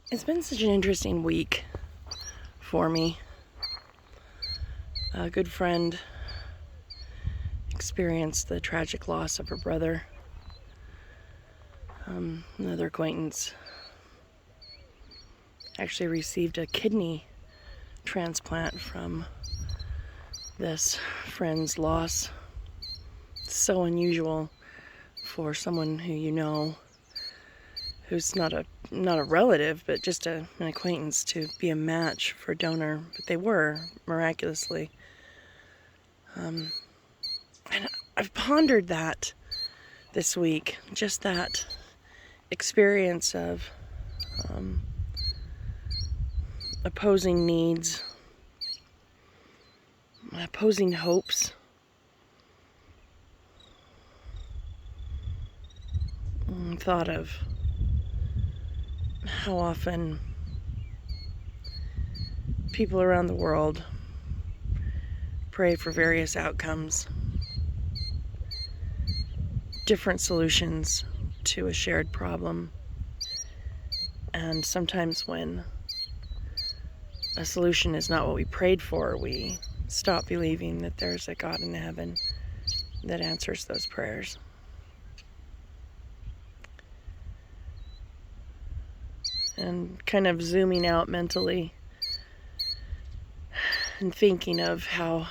It's been such an interesting week for me. A good friend experienced the tragic loss of her brother. Another acquaintance actually received a kidney transplant from this friend's loss. It's so unusual for someone who you know, who's not a relative, but just an acquaintance, to be a match for a donor. But they were, miraculously. And I've pondered that this week, just that experience of opposing needs, opposing hopes. Thought of how often people around the world pray for various outcomes, different solutions to a shared problem. And sometimes when a solution is not what we prayed for, we stop believing that there's a God in heaven that answers those prayers. And kind of zooming out mentally and thinking of how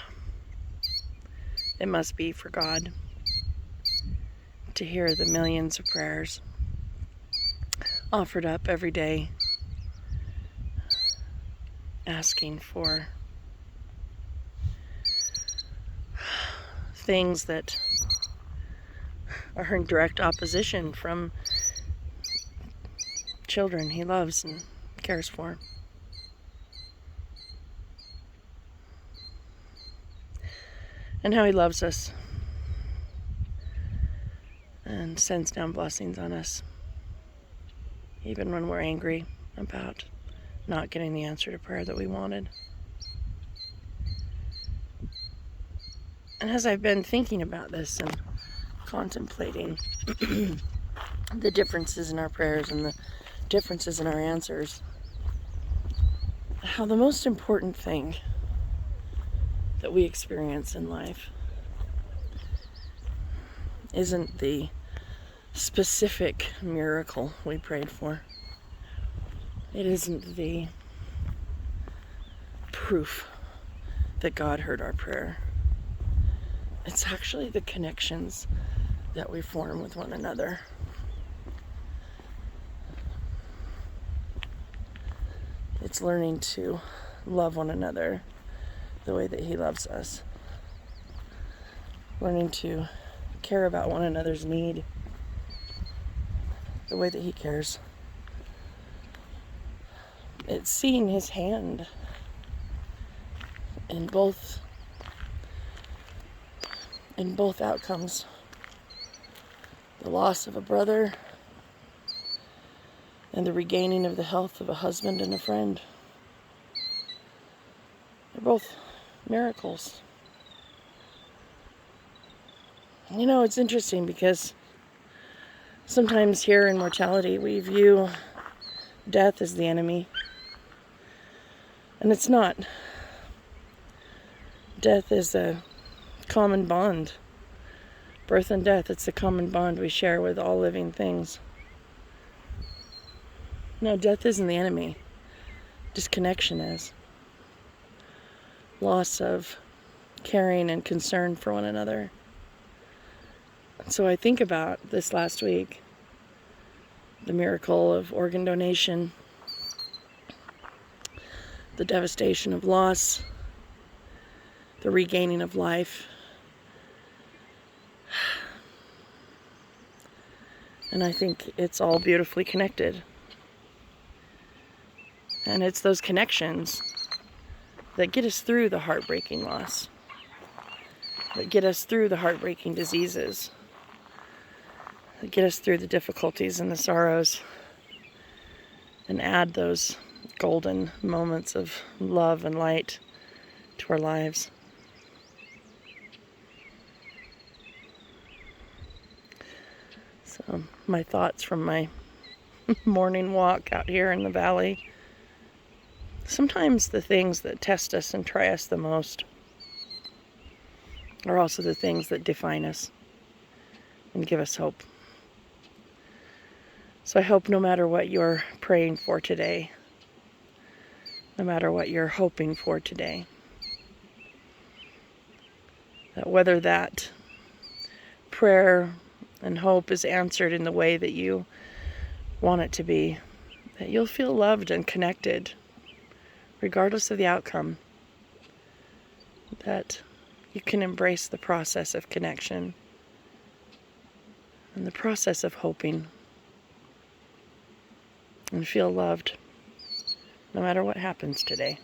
it must be for God to hear the millions of prayers offered up every day, asking for things that are in direct opposition from children he loves and cares for. And how he loves us and sends down blessings on us, even when we're angry about not getting the answer to prayer that we wanted. And as I've been thinking about this and contemplating the differences in our prayers and the differences in our answers, how the most important thing that we experience in life isn't the specific miracle we prayed for. It isn't the proof that God heard our prayer. It's actually the connections that we form with one another. It's learning to love one another the way that he loves us. Learning to care about one another's need the way that he cares. It's seeing his hand in both outcomes. The loss of a brother and the regaining of the health of a husband and a friend. They're both miracles. You know, it's interesting because sometimes here in mortality we view death as the enemy. And it's not. Death is a common bond. Birth and death, it's a common bond we share with all living things. No, death isn't the enemy. Disconnection is. Loss of caring and concern for one another. So I think about this last week, the miracle of organ donation, the devastation of loss, the regaining of life. And I think it's all beautifully connected. And it's those connections that get us through the heartbreaking loss, that get us through the heartbreaking diseases, that get us through the difficulties and the sorrows, and add those golden moments of love and light to our lives. So my thoughts from my morning walk out here in the valley. Sometimes the things that test us and try us the most are also the things that define us and give us hope. So I hope no matter what you're praying for today, no matter what you're hoping for today, that whether that prayer and hope is answered in the way that you want it to be, that you'll feel loved and connected, regardless of the outcome, that you can embrace the process of connection and the process of hoping and feel loved no matter what happens today.